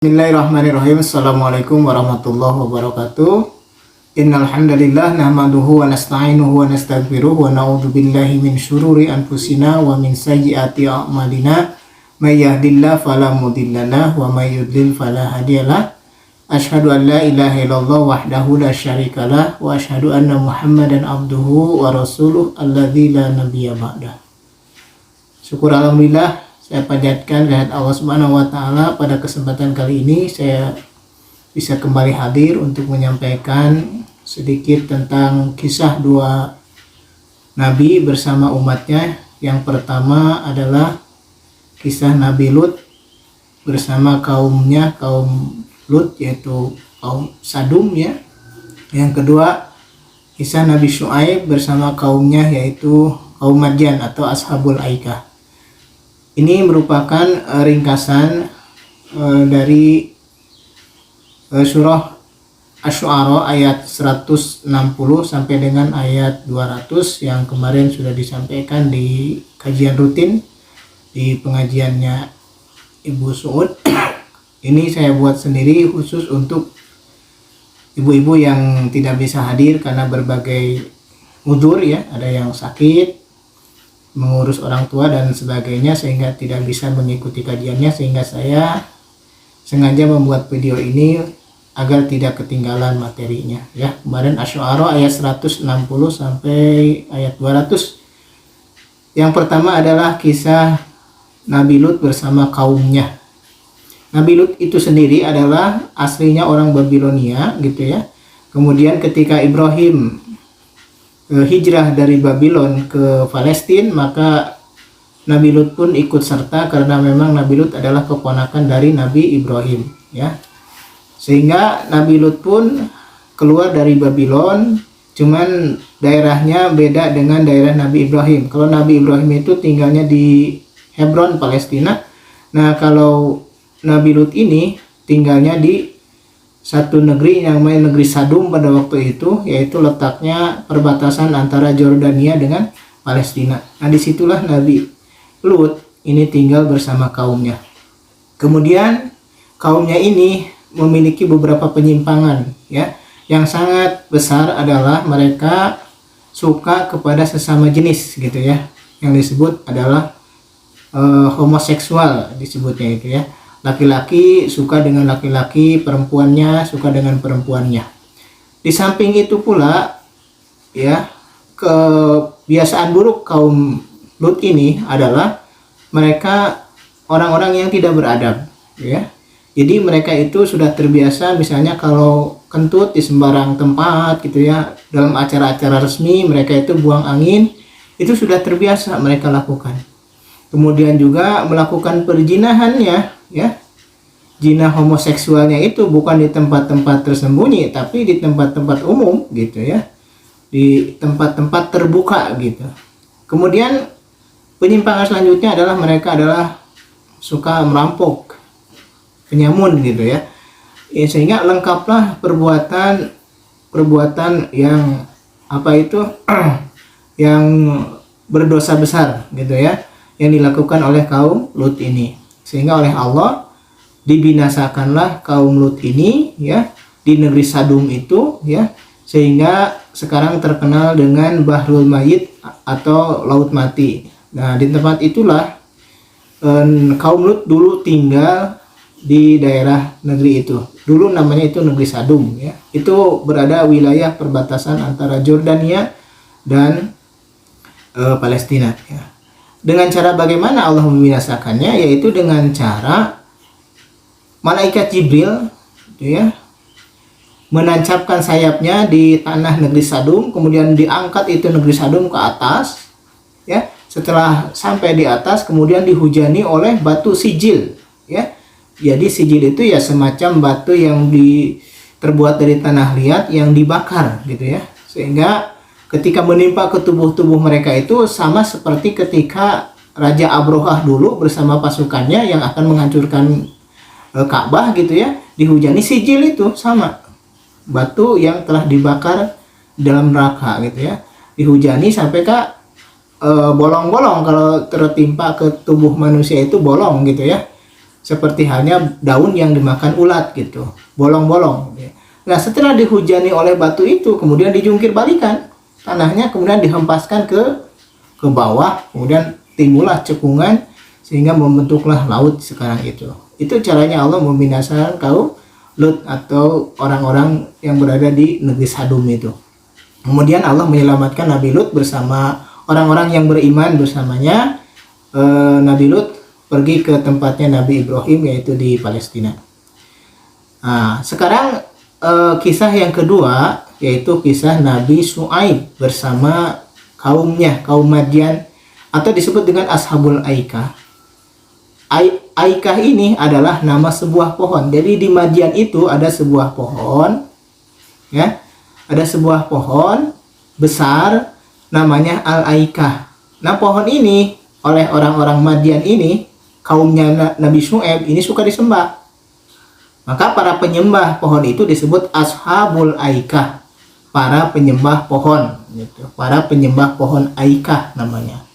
Bismillahirrahmanirrahim. Assalamualaikum warahmatullahi wabarakatuh. Innal hamdalillah nahmaduhu wa nasta'inuhu wa nastaghfiruh wa na'udzu billahi min syururi anfusina wa min sayyiati a'malina. May yahdihillahu fala mudhillalah wa may yudlil fala hadiyalah. Asyhadu an la ilaha illallah wahdahu la syarikalah wa asyhadu anna Muhammadan abduhu wa rasuluh alladzi la nabiyya ba'dah. Syukur alhamdulillah, saya panjatkan kehadirat Allah Subhanahu wa taala. Pada kesempatan kali ini saya bisa kembali hadir untuk menyampaikan sedikit tentang kisah dua nabi bersama umatnya. Yang pertama adalah kisah Nabi Lut bersama kaumnya, kaum Lut, yaitu kaum Sadum ya. Yang kedua kisah Nabi Syuaib bersama kaumnya, yaitu kaum Madyan atau Ashabul Aikah. Ini merupakan ringkasan dari surah Asy-Syu'ara ayat 160 sampai dengan ayat 200 yang kemarin sudah disampaikan di kajian rutin di pengajiannya Ibu Suud. Ini saya buat sendiri khusus untuk ibu-ibu yang tidak bisa hadir karena berbagai udzur ya, ada yang sakit, mengurus orang tua dan sebagainya, sehingga tidak bisa mengikuti kajiannya, sehingga saya sengaja membuat video ini agar tidak ketinggalan materinya ya. Kemarin Asy-Syu'ara ayat 160 sampai ayat 200. Yang pertama adalah kisah Nabi Lut bersama kaumnya. Nabi Lut itu sendiri adalah aslinya orang Babilonia gitu ya. Kemudian ketika Ibrahim hijrah dari Babylon ke Palestina, maka Nabi Lut pun ikut serta karena memang Nabi Lut adalah keponakan dari Nabi Ibrahim ya. Sehingga Nabi Lut pun keluar dari Babylon, cuman daerahnya beda dengan daerah Nabi Ibrahim. Kalau Nabi Ibrahim itu tinggalnya di Hebron, Palestina. Nah, kalau Nabi Lut ini tinggalnya di satu negeri yang namanya negeri Sadum pada waktu itu, yaitu letaknya perbatasan antara Jordania dengan Palestina. Nah, disitulah Nabi Lut ini tinggal bersama kaumnya. Kemudian kaumnya ini memiliki beberapa penyimpangan ya. Yang sangat besar adalah mereka suka kepada sesama jenis gitu ya. Yang disebut adalah homoseksual disebutnya itu ya. Laki-laki suka dengan laki-laki, perempuannya suka dengan perempuannya. Di samping itu pula ya, kebiasaan buruk kaum Lut ini adalah mereka orang-orang yang tidak beradab ya. Jadi mereka itu sudah terbiasa, misalnya kalau kentut di sembarang tempat gitu ya, dalam acara-acara resmi mereka itu buang angin, itu sudah terbiasa mereka lakukan. Kemudian juga melakukan perzinahannya ya, zina homoseksualnya itu bukan di tempat-tempat tersembunyi, tapi di tempat-tempat umum gitu ya, di tempat-tempat terbuka gitu. Kemudian penyimpangan selanjutnya adalah mereka adalah suka merampok, penyamun gitu ya. Sehingga lengkaplah perbuatan yang apa itu yang berdosa besar gitu ya, yang dilakukan oleh kaum Lut ini. Sehingga oleh Allah dibinasakanlah kaum Lut ini ya di negeri Sadum itu ya, sehingga sekarang terkenal dengan Bahrul Mayit atau Laut Mati. Nah, di tempat itulah kaum Lut dulu tinggal di daerah negeri itu. Dulu namanya itu negeri Sadum ya. Itu berada wilayah perbatasan antara Jordania dan Palestina ya. Dengan cara bagaimana Allah membinasakannya, yaitu dengan cara malaikat Jibril ya menancapkan sayapnya di tanah negeri Sadum, kemudian diangkat itu negeri Sadum ke atas ya. Setelah sampai di atas, kemudian dihujani oleh batu sijil ya. Jadi sijil itu ya semacam batu yang terbuat dari tanah liat yang dibakar gitu ya. Sehingga ketika menimpa ke tubuh-tubuh mereka itu sama seperti ketika Raja Abrohah dulu bersama pasukannya yang akan menghancurkan Ka'bah gitu ya, dihujani sijil itu sama. Batu yang telah dibakar dalam neraka gitu ya. Dihujani sampai ke bolong-bolong, kalau tertimpa ke tubuh manusia itu bolong gitu ya. seperti halnya daun yang dimakan ulat gitu, bolong-bolong. Nah, setelah dihujani oleh batu itu, kemudian dijungkir balikan tanahnya, kemudian dihempaskan ke bawah, kemudian timbullah cekungan sehingga membentuklah laut sekarang itu. Itu caranya Allah membinasakan kaum Lut atau orang-orang yang berada di negeri Sadum itu. Kemudian Allah menyelamatkan Nabi Lut bersama orang-orang yang beriman bersamanya. Nabi Lut pergi ke tempatnya Nabi Ibrahim, yaitu di Palestina. Nah, sekarang kisah yang kedua, yaitu kisah Nabi Syuaib bersama kaumnya, kaum Madian, atau disebut dengan Ashabul Aikah. Aikah ini adalah nama sebuah pohon. Jadi di Madian itu ada sebuah pohon, ya, ada sebuah pohon besar namanya Al-Aikah. Nah, pohon ini oleh orang-orang Madian ini, kaumnya Nabi Syuaib ini, suka disembah. Maka para penyembah pohon itu disebut Ashabul Aikah, para penyembah pohon gitu. Para penyembah pohon Aikah namanya.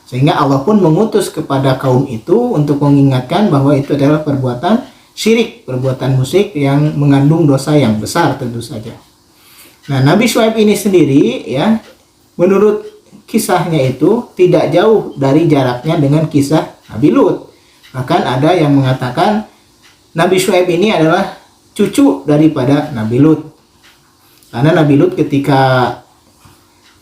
Sehingga Allah pun mengutus kepada kaum itu untuk mengingatkan bahwa itu adalah perbuatan syirik, perbuatan musyrik yang mengandung dosa yang besar tentu saja. Nah, Nabi Syuaib ini sendiri, ya, menurut kisahnya itu tidak jauh dari jaraknya dengan kisah Nabi Lut. Bahkan ada yang mengatakan Nabi Syuaib ini adalah cucu daripada Nabi Lut. Karena Nabi Lut ketika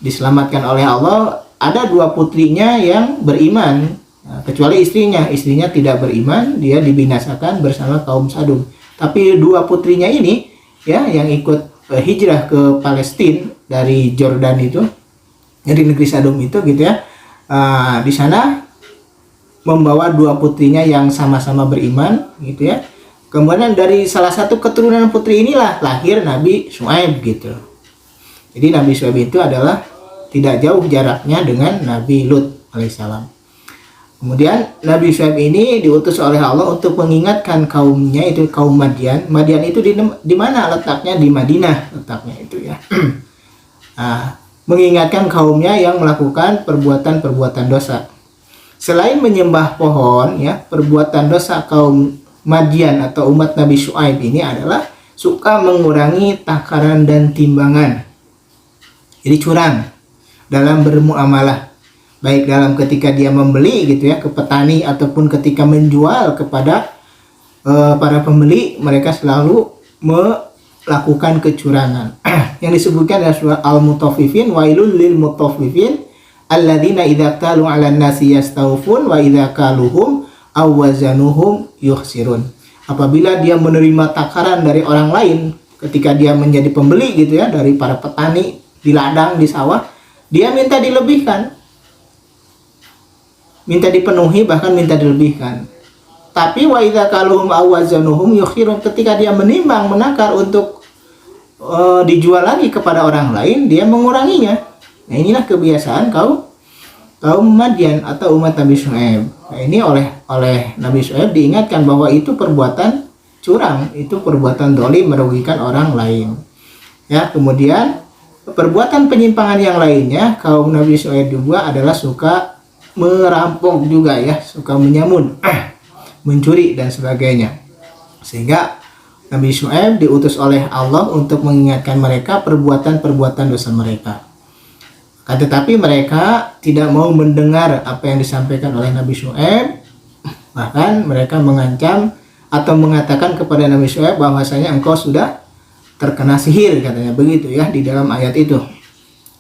diselamatkan oleh Allah, ada 2 putrinya yang beriman, kecuali istrinya tidak beriman, dia dibinasakan bersama kaum Sadum. Tapi 2 putrinya ini, ya, yang ikut hijrah ke Palestina dari Jordan itu, dari negeri Sadum itu gitu ya, di sana membawa 2 putrinya yang sama-sama beriman gitu ya. Kemudian dari salah satu keturunan putri inilah lahir Nabi Syuaib gitu. Jadi Nabi Syuaib itu adalah tidak jauh jaraknya dengan Nabi Lut alaihissalam. Kemudian Nabi Syuaib ini diutus oleh Allah untuk mengingatkan kaumnya, itu kaum Madian. Madian itu di mana letaknya? Di Madinah letaknya itu ya. Nah, mengingatkan kaumnya yang melakukan perbuatan-perbuatan dosa. Selain menyembah pohon, ya, perbuatan dosa kaum Madian atau umat Nabi Syuaib ini adalah suka mengurangi takaran dan timbangan. Jadi curang dalam bermuamalah, baik dalam ketika dia membeli gitu ya ke petani ataupun ketika menjual kepada para pembeli, mereka selalu melakukan kecurangan. Yang disebutkan adalah surah Al-Mutaffifin, wailul lil mutaffifin alladzina idza qalu 'alan nasi yastawfun wa idza qaluhum aw wazanuhum yukhsirun. Apabila dia menerima takaran dari orang lain ketika dia menjadi pembeli gitu ya, dari para petani di ladang, di sawah, dia minta dilebihkan, minta dipenuhi, bahkan minta dilebihkan. Tapi wa idza qaluhum aw wazanuhum yukhsirun, ketika dia menimbang, menakar untuk dijual lagi kepada orang lain, dia menguranginya. Nah, inilah kebiasaan kaum Madian atau umat Nabi Syuaib. Nah, ini oleh Nabi Syuaib diingatkan bahwa itu perbuatan curang, itu perbuatan dolim, merugikan orang lain. Ya, kemudian perbuatan penyimpangan yang lainnya kaum Nabi Syuaib juga adalah suka merampok juga ya, suka menyamun, mencuri dan sebagainya. Sehingga Nabi Syuaib diutus oleh Allah untuk mengingatkan mereka perbuatan-perbuatan dosa mereka. Tetapi mereka tidak mau mendengar apa yang disampaikan oleh Nabi Syuaib. Bahkan mereka mengancam atau mengatakan kepada Nabi Syuaib bahwasanya engkau sudah terkena sihir, katanya begitu ya di dalam ayat itu.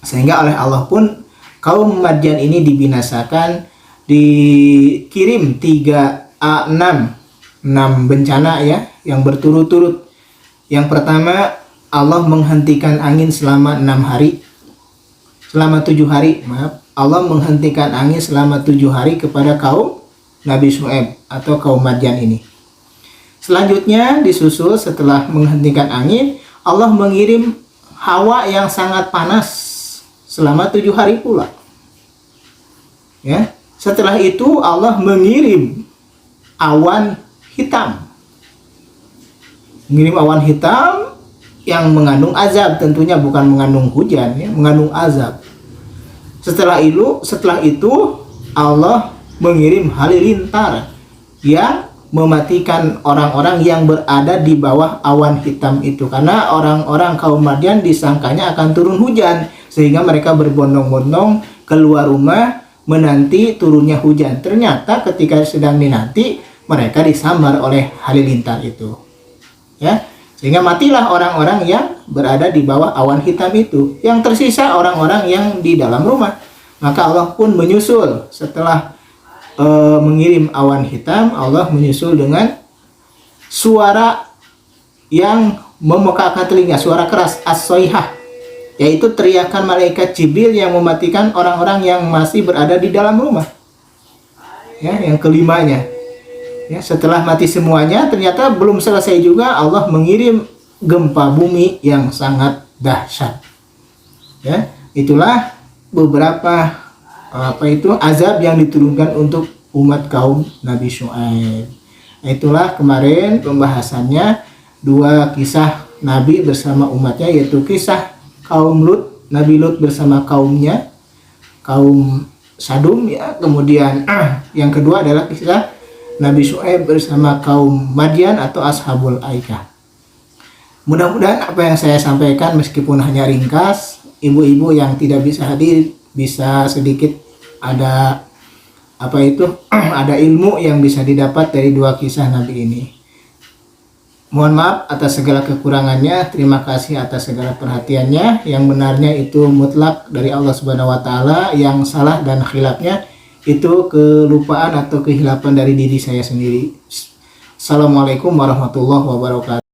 Sehingga oleh Allah pun kaum Madian ini dibinasakan, dikirim 6 bencana ya yang berturut-turut. Yang pertama, Allah menghentikan angin selama 6 hari. Selama 7 hari, Allah menghentikan angin selama 7 hari kepada kaum Nabi Syuaib atau kaum Madian ini. Selanjutnya disusul setelah menghentikan angin, Allah mengirim hawa yang sangat panas selama 7 hari pula. Ya, setelah itu Allah mengirim awan hitam. Mengirim awan hitam yang mengandung azab, tentunya bukan mengandung hujan ya, mengandung azab. Setelah itu Allah mengirim halilintar yang mematikan orang-orang yang berada di bawah awan hitam itu, karena orang-orang kaum Madian disangkanya akan turun hujan sehingga mereka berbondong-bondong keluar rumah menanti turunnya hujan. Ternyata ketika sedang dinanti mereka disambar oleh halilintar itu, ya, sehingga matilah orang-orang yang berada di bawah awan hitam itu. Yang tersisa orang-orang yang di dalam rumah. Maka Allah pun menyusul setelah mengirim awan hitam, Allah menyusul dengan suara yang memekakkan telinga, suara keras, as-soihah, yaitu teriakan malaikat Jibril yang mematikan orang-orang yang masih berada di dalam rumah. Ya, yang kelimanya. Ya, setelah mati semuanya, ternyata belum selesai juga, Allah mengirim gempa bumi yang sangat dahsyat. Ya, itulah beberapa azab yang diturunkan untuk umat kaum Nabi Syuaib. Itulah kemarin pembahasannya 2 kisah Nabi bersama umatnya, yaitu kisah kaum Lut, Nabi Lut bersama kaumnya, kaum Sadum, ya. Kemudian yang kedua adalah kisah Nabi Syuaib bersama kaum Madian atau Ashabul Aikah. Mudah-mudahan apa yang saya sampaikan meskipun hanya ringkas, ibu-ibu yang tidak bisa hadir bisa sedikit ada ada ilmu yang bisa didapat dari 2 kisah Nabi ini. Mohon maaf atas segala kekurangannya, terima kasih atas segala perhatiannya. Yang benarnya itu mutlak dari Allah Subhanahu wa taala, yang salah dan khilafnya itu kelupaan atau kehilapan dari diri saya sendiri. Assalamualaikum warahmatullahi wabarakatuh.